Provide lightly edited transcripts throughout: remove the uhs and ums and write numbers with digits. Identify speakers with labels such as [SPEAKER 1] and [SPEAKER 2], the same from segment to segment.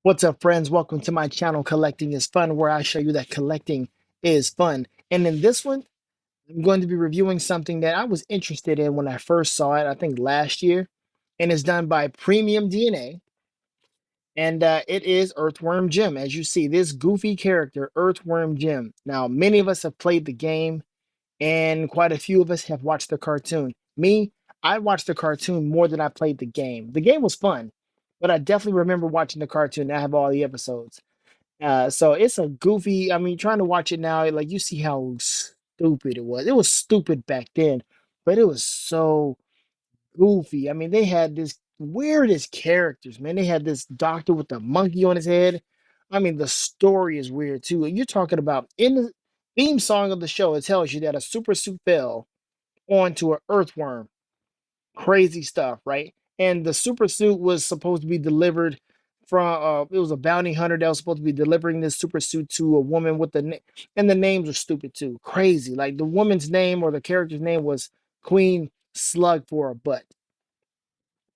[SPEAKER 1] What's up, friends? Welcome to my channel, Collecting is Fun, where I show you that collecting is fun. And in this one, I'm going to be reviewing something that I was interested in when I first saw it, I think last year. And it's done by Premium DNA. And it is Earthworm Jim. As you see, this goofy character, Earthworm Jim. Now, many of us have played the game, and quite a few of us have watched the cartoon. Me, I watched the cartoon more than I played the game. The game was fun, but I definitely remember watching the cartoon. I have all the episodes. So it's a goofy. I mean, trying to watch it now, like you see how stupid it was. It was stupid back then, but it was so goofy. I mean, they had this weirdest characters, man. They had this doctor with the monkey on his head. I mean, the story is weird too. And you're talking about in the theme song of the show, it tells you that a super suit fell onto an earthworm. Crazy stuff, right? And the super suit was supposed to be delivered from it was a bounty hunter that was supposed to be delivering this super suit to a woman with the name, and the names are stupid too. Crazy. Like the woman's name or the character's name was Queen Slug for a butt.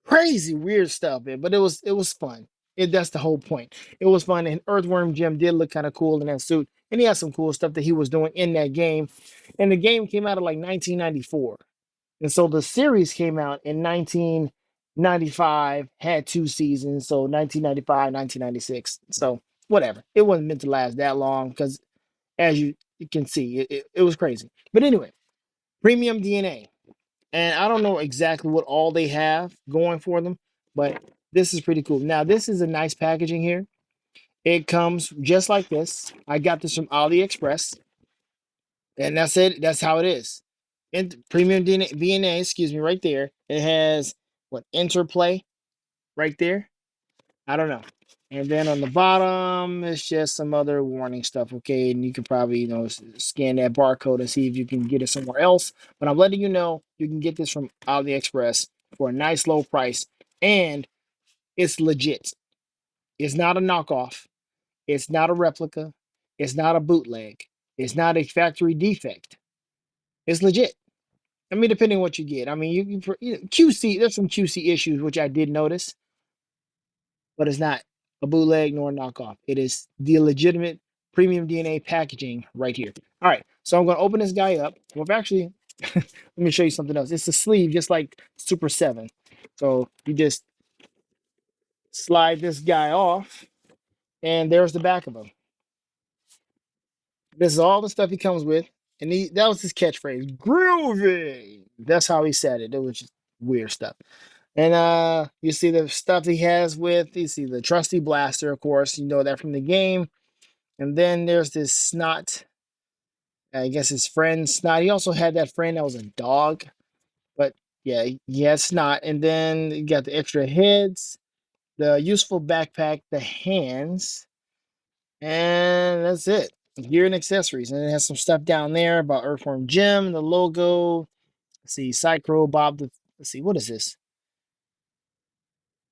[SPEAKER 1] Crazy weird stuff, man. But it was fun. That's the whole point. It was fun, and Earthworm Jim did look kind of cool in that suit, and he had some cool stuff that he was doing in that game. And the game came out of like 1994. And so the series came out in 1995, had 2 seasons. So 1995, 1996. So whatever. It wasn't meant to last that long because, as you can see, it was crazy. But anyway, Premium DNA. And I don't know exactly what all they have going for them, but this is pretty cool. Now, this is a nice packaging here. It comes just like this. I got this from AliExpress. And that's it. That's how it is. And premium DNA, excuse me, right there. It has what interplay right there. I don't know. And then on the bottom, it's just some other warning stuff. Okay, and you can probably scan that barcode and see if you can get it somewhere else. But I'm letting you know you can get this from AliExpress for a nice low price, and it's legit. It's not a knockoff. It's not a replica. It's not a bootleg. It's not a factory defect. It's legit. I mean, depending on what you get. I mean, QC, there's some QC issues, which I did notice, but it's not a bootleg nor a knockoff. It is the legitimate premium DNA packaging right here. All right, so I'm going to open this guy up. Well, actually, let me show you something else. It's a sleeve, just like Super 7. So you just slide this guy off, and there's the back of him. This is all the stuff he comes with. And that was his catchphrase, groovy. That's how he said it. It was just weird stuff. And you see the stuff he has with, you see the trusty blaster, of course, you know that from the game. And then there's this Snot, I guess his friend Snot. He also had that friend that was a dog. But yeah, he had Snot. And then you got the extra heads, the useful backpack, the hands, and that's it. Gear and accessories. And it has some stuff down there about Earthworm Jim, the logo. Let's see, Psycho Bob the, let's see, what is this?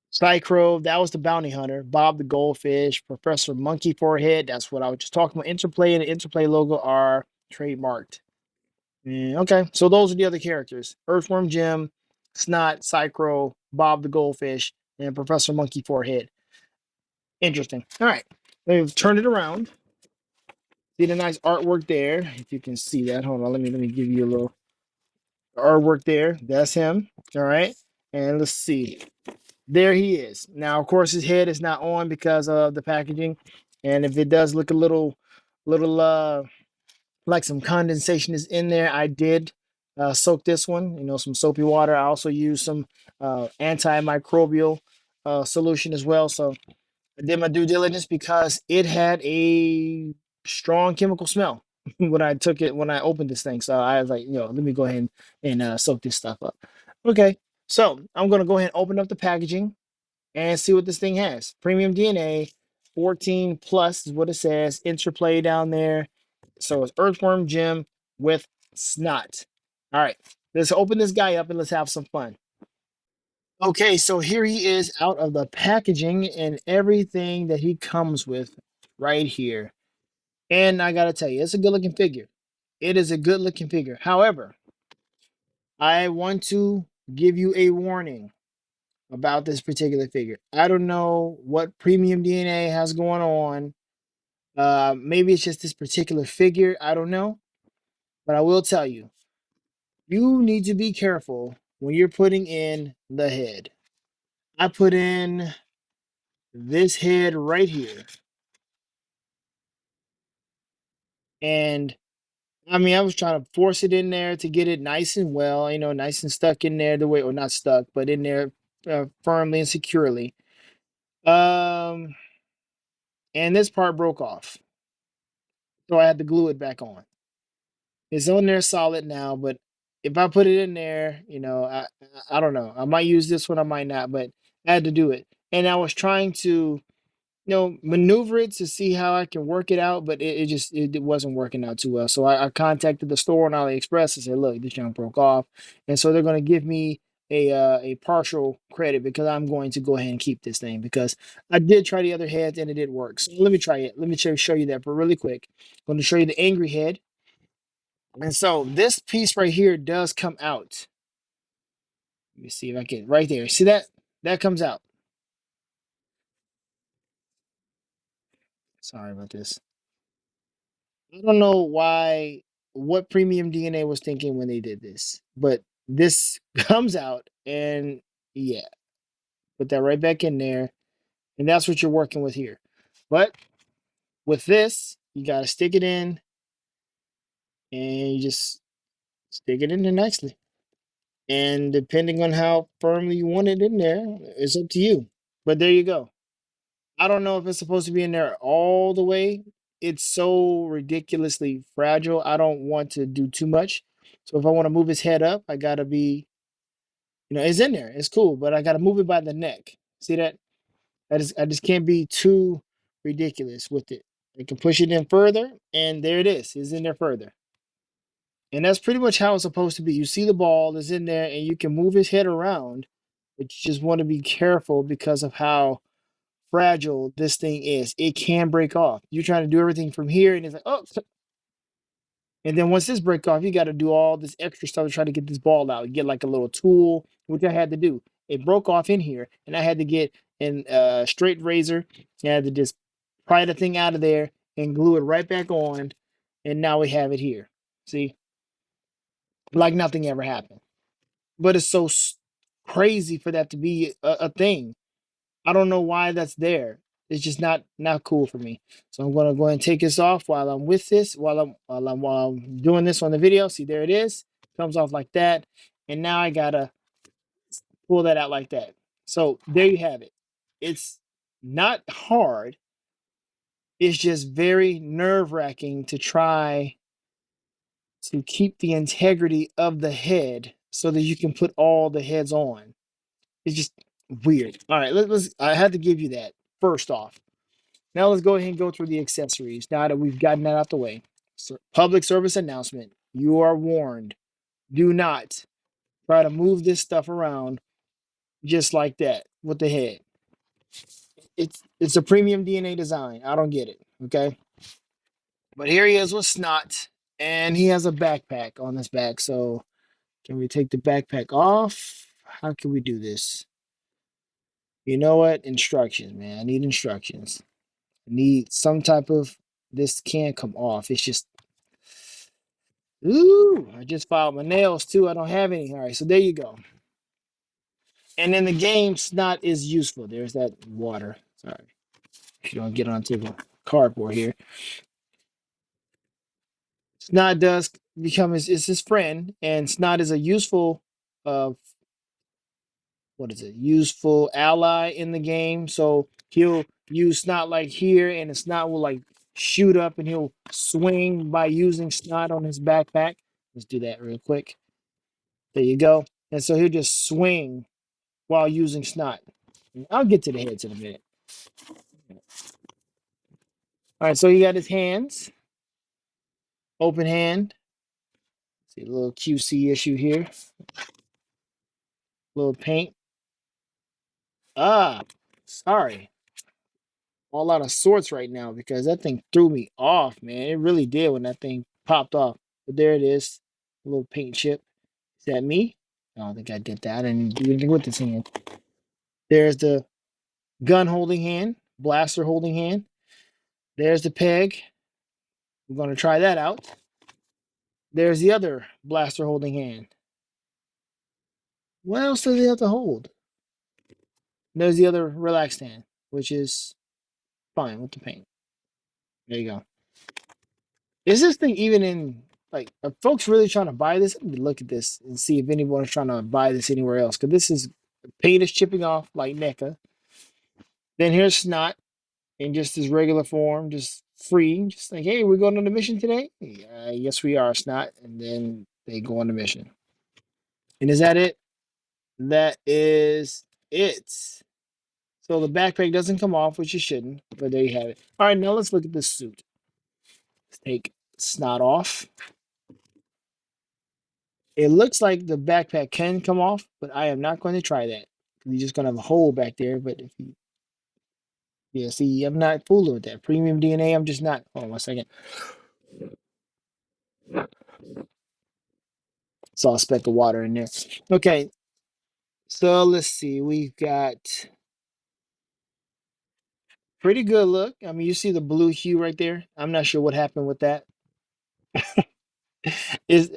[SPEAKER 1] Psycho, that was the bounty hunter. Bob the goldfish. Professor Monkey Forehead, that's what I was just talking about. Interplay and the Interplay logo are trademarked. Okay, so those are the other characters. Earthworm Jim, Snot, Psycho, Bob the goldfish, and Professor Monkey Forehead. Interesting. All right, we've turned it around. See the nice artwork there. If you can see that. Hold on, let me give you a little artwork there. That's him. All right. And let's see. There he is. Now, of course, his head is not on because of the packaging. And if it does look a little like some condensation is in there, I did soak this one, some soapy water. I also used some antimicrobial solution as well. So I did my due diligence because it had a strong chemical smell when I opened this thing. So I was like, let me go ahead and soak this stuff up. Okay, so I'm gonna go ahead and open up the packaging and see what this thing has. Premium DNA, 14 plus is what it says. Interplay down there. So it's Earthworm Jim with Snot. All right, let's open this guy up and let's have some fun. Okay, so here he is out of the packaging and everything that he comes with right here. And I gotta tell you, it's a good looking figure. It is a good looking figure. However, I want to give you a warning about this particular figure. I don't know what premium DNA has going on. Maybe it's just this particular figure. I don't know. But I will tell you, you need to be careful when you're putting in the head. I put in this head right here. And I mean, I was trying to force it in there to get it nice and well, nice and stuck in there the way, or not stuck, but in there firmly and securely. Um, and this part broke off, so I had to glue it back on. It's on there solid now, but if I put it in there, I don't know. I might use this one, I might not, but I had to do it. And I was trying to maneuver it to see how I can work it out, but it wasn't working out too well. So I contacted the store on AliExpress and said, "Look, this junk broke off," and so they're going to give me a partial credit because I'm going to go ahead and keep this thing because I did try the other heads and it did work. So let me try it. Let me show you that, but really quick. I'm going to show you the angry head, and so this piece right here does come out. Let me see if I can right there. See that? That comes out. Sorry about this. I don't know what premium DNA was thinking when they did this, but this comes out and yeah, put that right back in there. And that's what you're working with here. But with this, you got to stick it in and you just stick it in there nicely. And depending on how firmly you want it in there, it's up to you. But there you go. I don't know if it's supposed to be in there all the way. It's so ridiculously fragile. I don't want to do too much. So if I want to move his head up, I gotta be, it's in there. It's cool, but I gotta move it by the neck. See that? I just can't be too ridiculous with it. I can push it in further, and there it is. It's in there further. And that's pretty much how it's supposed to be. You see the ball is in there, and you can move his head around, but you just want to be careful because of how fragile this thing is. It can break off. You're trying to do everything from here, and it's like, oh, and then once this break off, you got to do all this extra stuff to try to get this ball out. Get like a little tool, which I had to do. It broke off in here, and I had to get an straight razor. I had to just pry the thing out of there and glue it right back on, and now we have it here. See, like nothing ever happened. But it's so crazy for that to be a thing. I don't know why that's there. It's just not cool for me. So I'm gonna go ahead and take this off while I'm with this, while I'm doing this on the video. See, there it is. Comes off like that. And now I gotta pull that out like that. So there you have it. It's not hard. It's just very nerve-wracking to try to keep the integrity of the head so that you can put all the heads on. It's just weird. All right, let's I had to give you that first off. Now let's go ahead and go through the accessories. Now that we've gotten that out the way. So, public service announcement. You are warned. Do not try to move this stuff around just like that with the head. It's a premium DNA design. I don't get it. Okay. But here he is with Snot. And he has a backpack on his back. So can we take the backpack off? How can we do this? You know what? Instructions, man. I need instructions. I need some type of this can't come off. It's just ooh, I just filed my nails too. I don't have any. All right, so there you go. And in the game, Snot is useful. There's that water. Sorry. If you don't get onto the cardboard here. Snot does become his friend, and Snot is a useful uh what is it? Useful ally in the game. So he'll use Snot like here, and the Snot will like shoot up and he'll swing by using Snot on his backpack. Let's do that real quick. There you go. And so he'll just swing while using Snot. I'll get to the heads in a minute. All right, so he got his hands, open hand. See a little QC issue here. Little paint. Ah, sorry. All out of sorts right now because that thing threw me off, man. It really did when that thing popped off. But there it is. A little paint chip. Is that me? I don't think I did that. I didn't do anything with this hand. There's the gun holding hand, blaster holding hand. There's the peg. We're going to try that out. There's the other blaster holding hand. What else does he have to hold? There's the other relaxed hand, which is fine with the paint. There you go. Is this thing even in, like, are folks really trying to buy this? Let me look at this and see if anyone is trying to buy this anywhere else. Because this is, paint is chipping off like NECA. Then here's Snot in just his regular form, just free. Just like, hey, we're going on a mission today? Yes, we are, Snot. And then they go on the mission. And is that it? That is it. So the backpack doesn't come off, which it shouldn't, but there you have it. All right, now let's look at this suit. Let's take Snot off. It looks like the backpack can come off, but I am not going to try that. You're just going to have a hole back there. But if you, yeah, see, I'm not fooling with that. Premium DNA, I'm just not. Hold on 1 second. Saw a speck of water in there. Okay, so let's see. We've got pretty good look. I mean, you see the blue hue right there. I'm not sure what happened with that.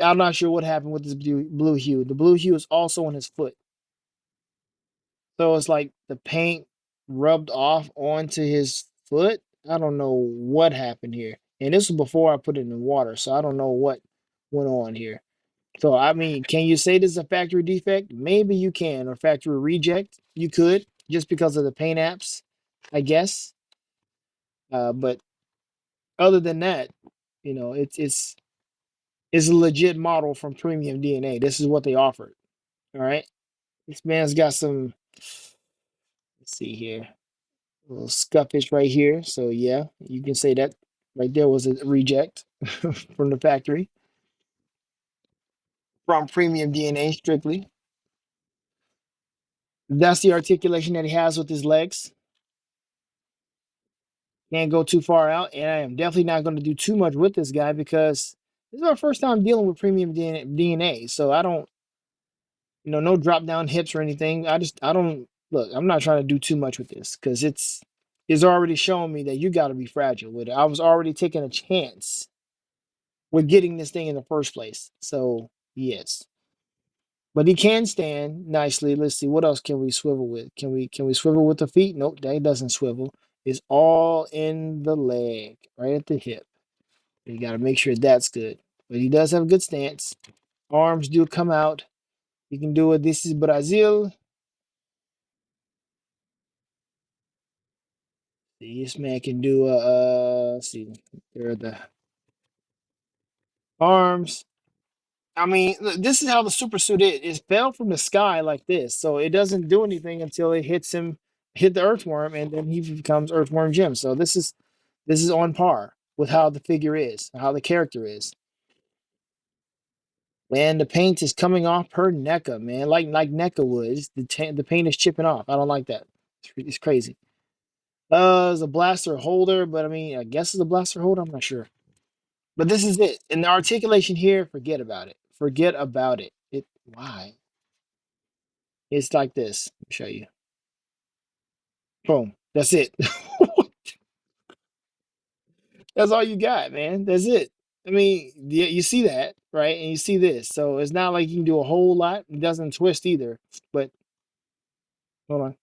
[SPEAKER 1] I'm not sure what happened with this blue hue. The blue hue is also on his foot. So it's like the paint rubbed off onto his foot. I don't know what happened here. And this was before I put it in the water, so I don't know what went on here. So I mean, can you say this is a factory defect? Maybe you can, or factory reject. You could, just because of the paint apps, I guess. But other than that, it's a legit model from Premium DNA. This is what they offered. All right. This man's got some. Let's see here. A little scuffage right here. So yeah, you can say that right there was a reject from the factory from Premium DNA strictly. That's the articulation that he has with his legs. Can't go too far out, and I am definitely not going to do too much with this guy because this is our first time dealing with Premium DNA. So I don't, no drop down hips or anything. I don't look. I'm not trying to do too much with this because it's already showing me that you got to be fragile with it. I was already taking a chance with getting this thing in the first place. So yes, but he can stand nicely. Let's see, what else can we swivel with? Can we swivel with the feet? Nope, that doesn't swivel. It's all in the leg, right at the hip. You got to make sure that's good. But he does have a good stance. Arms do come out. You can do it. This is Brazil. This man can do let's see, there are the arms. I mean, look, this is how the super suit is. It fell from the sky like this, so it doesn't do anything until it hit the earthworm, and then he becomes Earthworm Jim. So this is on par with how the figure is, how the character is. Man, the paint is coming off per NECA, man, like NECA would. The paint is chipping off. I don't like that. It's crazy. It's a blaster holder, but I mean, I guess it's a blaster holder. I'm not sure. But this is it. And the articulation here, forget about it. Forget about it. Why? It's like this. Let me show you. Boom. That's it. That's all you got, man. That's it. I mean, you see that, right? And you see this. So it's not like you can do a whole lot. It doesn't twist either. But hold on.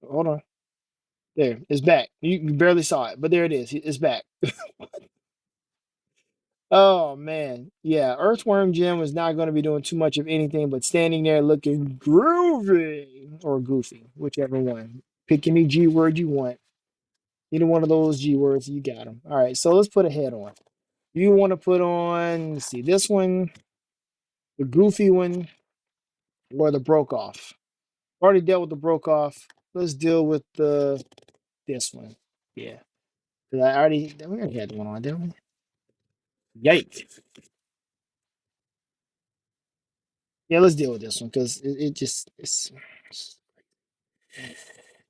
[SPEAKER 1] Hold on. There. It's back. You barely saw it, but there it is. It's back. Oh man. Yeah. Earthworm Jim was not going to be doing too much of anything but standing there looking groovy or goofy, whichever one. Pick any G word you want. Either one of those G words, you got them. All right, so let's put a head on. You want to put on, let's see, this one, the goofy one, or the broke off. Already dealt with the broke off. Let's deal with this one. Yeah, because we already had one on, didn't we? Yikes. Yeah, let's deal with this one because it's.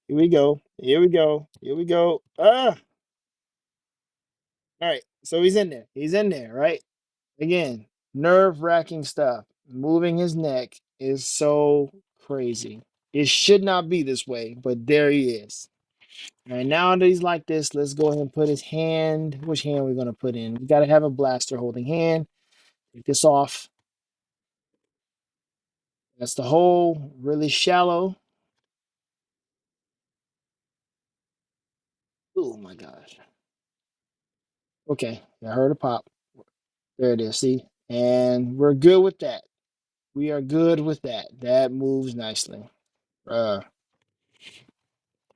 [SPEAKER 1] Here we go. Here we go. Here we go. All right. So he's in there. He's in there, right? Again, Nerve-wracking stuff. Moving his neck is so crazy. It should not be this way, but there he is. All right, now that he's like this, let's go ahead and put his hand. Which hand are we going to put in? We got to have a blaster holding hand. Take this off. That's the hole, really shallow. Oh my gosh. Okay, I heard a pop. There it is, see? And we're good with that. We are good with that. That moves nicely. Uh,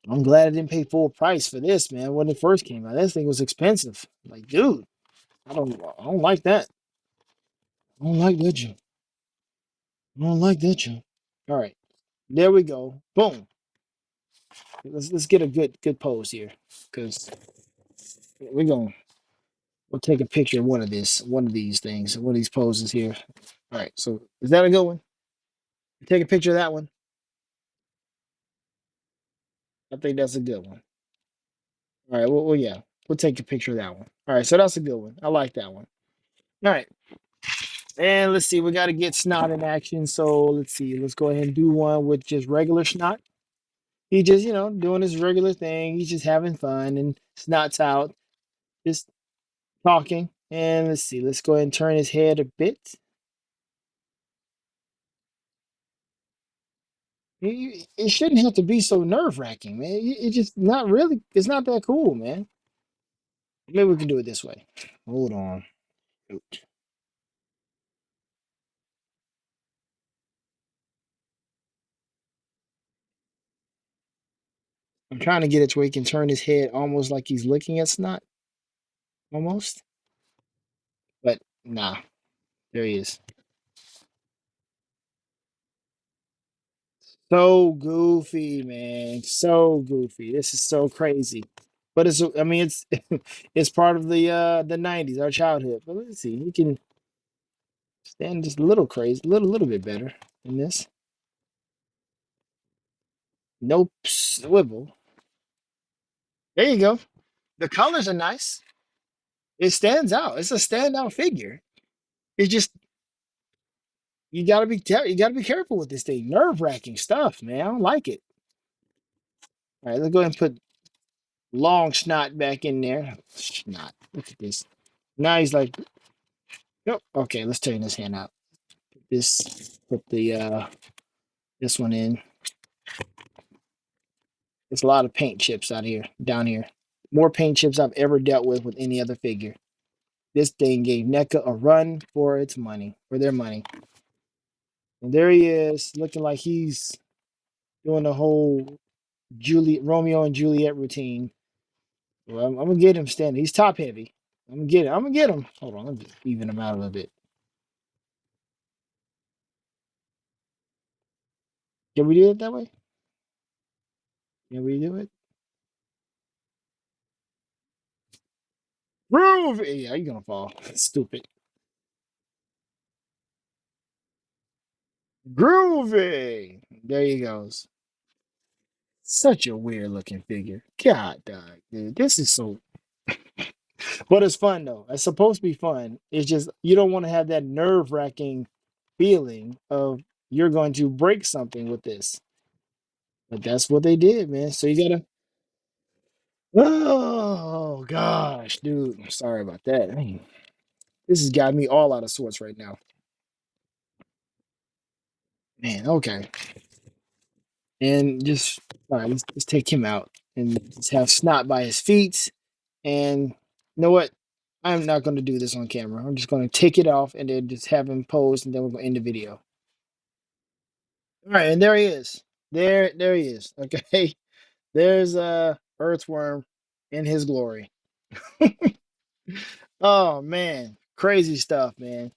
[SPEAKER 1] I'm glad I didn't pay full price for this, man. When it first came out, this thing was expensive. Like, dude, I don't like that. I don't like that, Joe. I don't like that, Joe. All right, there we go. Boom. Let's get a good pose here, because we're going. We'll take a picture of one of these things, one of these poses here. All right, so is that a good one? Take a picture of that one. I think that's a good one. All right, well, yeah, we'll take a picture of that one. All right, so that's a good one. I like that one. All right, and let's see, we got to get Snot in action. So let's see, let's go ahead and do one with just regular Snot. He just, doing his regular thing. He's just having fun, and Snot's out, just talking. And let's see, let's go ahead and turn his head a bit. It shouldn't have to be so nerve wracking, man. It just not really. It's not that cool, man. Maybe we can do it this way. Hold on. Shoot. I'm trying to get it to where he can turn his head almost like he's looking at Snot, almost. But nah, there he is. So goofy, man. So goofy. This is so crazy. But I mean, it's it's part of the '90s, our childhood. But let's see, he can stand just a little crazy, little bit better in this. Nope, swivel. There you go. The colors are nice. It stands out. It's a standout figure. It's just you gotta be careful with this thing. Nerve wracking stuff, man. I don't like it. All right, let's go ahead and put long snot back in there. Snot. Look at this. Now he's like, nope. Okay, let's turn this hand out. Put the this one in. There's a lot of paint chips out here, down here. More paint chips I've ever dealt with any other figure. This thing gave NECA a run for its money, for their money. And there he is, looking like he's doing the whole Romeo and Juliet routine. Well, I'm gonna get him standing. He's top heavy. I'm gonna get him. I'm gonna get him. Hold on, let me just even him out a little bit. Can we do it that way? Can we do it? Groove! Yeah, you're gonna fall. Stupid. Groovy! There he goes. Such a weird looking figure. God, dog, dude. This is so. But it's fun though. It's supposed to be fun. It's just you don't want to have that nerve wracking feeling of you're going to break something with this. But that's what they did, man. So you gotta. Oh gosh, dude. I'm sorry about that. Man, this has got me all out of sorts right now. Man, okay. And just all right, let's take him out and just have Snot by his feet. And you know what? I'm not going to do this on camera. I'm just going to take it off and then just have him pose, and then we're going to end the video. All right, and there he is. There he is. Okay, there's Earthworm in his glory. Oh man, crazy stuff, man.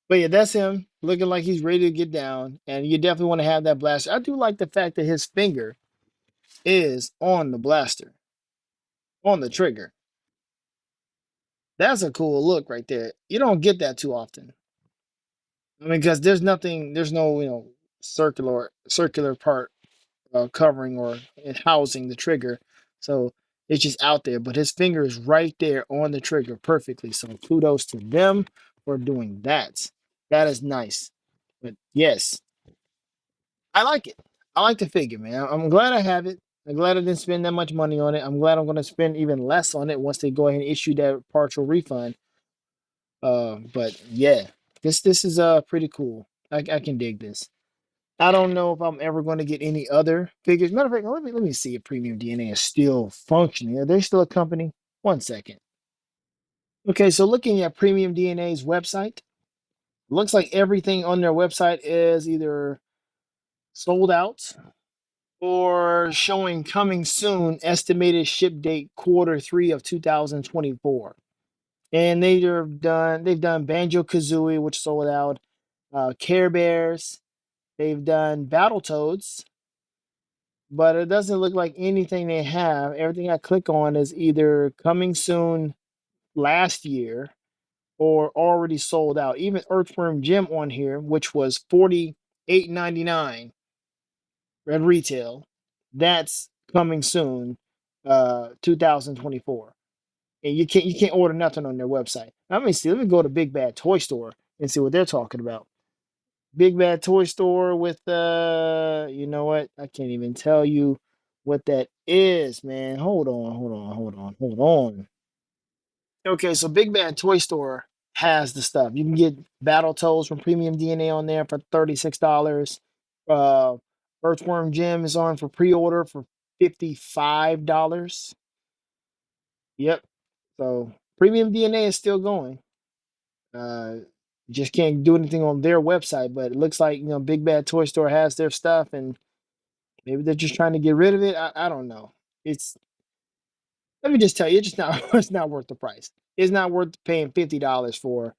[SPEAKER 1] But yeah, that's him looking like he's ready to get down, and you definitely want to have that blaster. I do like the fact that his finger is on the blaster, on the trigger. That's a cool look right there. You don't get that too often. I mean, because there's no circular part covering or housing the trigger, so it's just out there. But his finger is right there on the trigger perfectly. So kudos to them for doing that. That is nice. But yes, I like it. I like the figure, man. I'm glad I have it. I'm glad I didn't spend that much money on it. I'm glad I'm going to spend even less on it once they go ahead and issue that partial refund. But yeah, this is pretty cool. I can dig this. I don't know if I'm ever going to get any other figures. Matter of fact, let me see if Premium DNA is still functioning. Are they still a company? One second. Okay, so looking at Premium DNA's website, looks like everything on their website is either sold out or showing coming soon, estimated ship date quarter 3 of 2024. And they've done Banjo Kazooie, which sold out, Care Bears, they've done Battletoads, but it doesn't look like anything they have. Everything I click on is either coming soon last year or already sold out. Even Earthworm Jim on here, which was 48.99 at retail, that's coming soon, 2024. And you can't order nothing on their website. Let me see. Let me go to Big Bad Toy Store and see what they're talking about. Big Bad Toy Store with you know what? I can't even tell you what that is, man. Hold on. Okay, so Big Bad Toy Store has the stuff. You can get Battletoads from Premium DNA on there for $36. Uh, Earthworm Jim is on for pre-order for $55. Yep. So Premium DNA is still going. Uh, just can't do anything on their website, but it looks like Big Bad Toy Store has their stuff, and maybe they're just trying to get rid of it. I don't know. It's Let me just tell you, it's just not it's not worth the price. It's not worth paying $50 for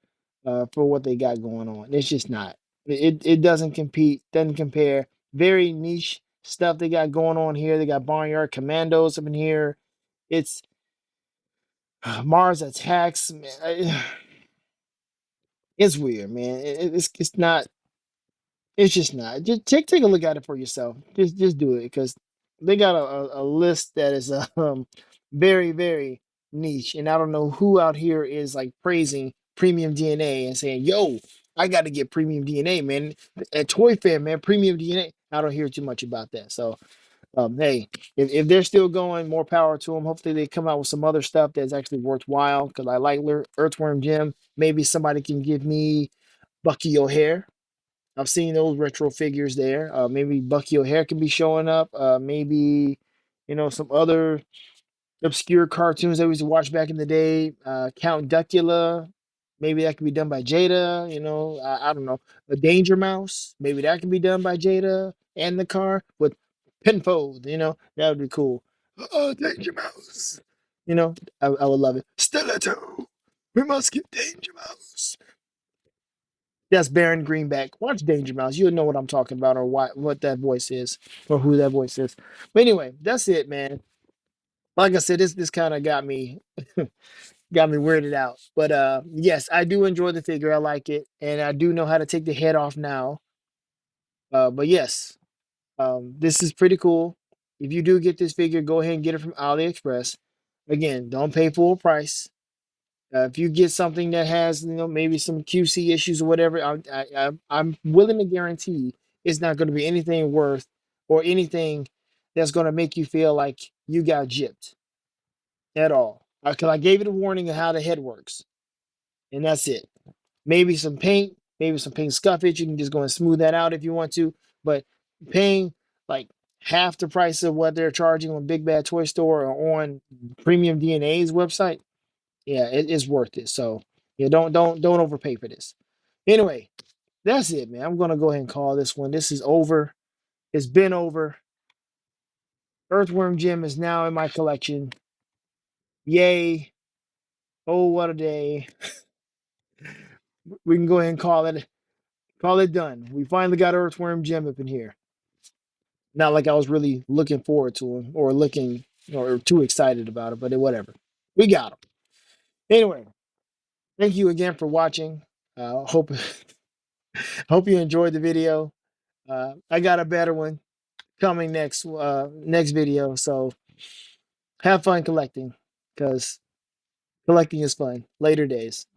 [SPEAKER 1] what they got going on. It's just not. It doesn't compete, doesn't compare. Very niche stuff they got going on here. They got Barnyard Commandos up in here. It's Mars Attacks. Man, it's weird, man. It's not. It's just not. Just take a look at it for yourself. Just do it because they got a list that is very very niche, and I don't know who out here is like praising Premium DNA and saying, "Yo, I got to get Premium DNA, man." At Toy Fair, man, Premium DNA. I don't hear too much about that. So, hey, if they're still going, more power to them. Hopefully, they come out with some other stuff that's actually worthwhile. Because I like Earthworm Jim. Maybe somebody can give me Bucky O'Hare. I've seen those retro figures there. Maybe Bucky O'Hare can be showing up. Maybe, some other obscure cartoons that we used to watch back in the day. Count Duckula. Maybe that can be done by Jada. I don't know. A Danger Mouse. Maybe that can be done by Jada and the car with Pinfold. That would be cool. Oh, Danger Mouse. I would love it. Stiletto. We must get Danger Mouse. That's Baron Greenback. Watch Danger Mouse. You'll know what I'm talking about or what that voice is or who that voice is. But anyway, that's it, man. Like I said, this kind of got me weirded out. But yes, I do enjoy the figure. I like it, and I do know how to take the head off now. But yes, this is pretty cool. If you do get this figure, go ahead and get it from AliExpress. Again, don't pay full price. If you get something that has, maybe some QC issues or whatever, I'm willing to guarantee it's not going to be anything worth or anything that's going to make you feel like you got gypped at all. Because I gave it a warning of how the head works, and that's it. Maybe some paint scuffage. You can just go and smooth that out if you want to, but paying like half the price of what they're charging on Big Bad Toy Store or on Premium DNA's website, yeah, it is worth it. So yeah, don't overpay for this. Anyway, that's it, man. I'm gonna go ahead and call this one. This is over. It's been over. Earthworm Jim is now in my collection. Yay! Oh, what a day! We can go ahead and call it done. We finally got Earthworm Jim up in here. Not like I was really looking forward to him or looking or too excited about it, but whatever. We got him. Anyway, thank you again for watching. Hope hope you enjoyed the video. I got a better one coming next video. So have fun collecting because collecting is fun. Later days.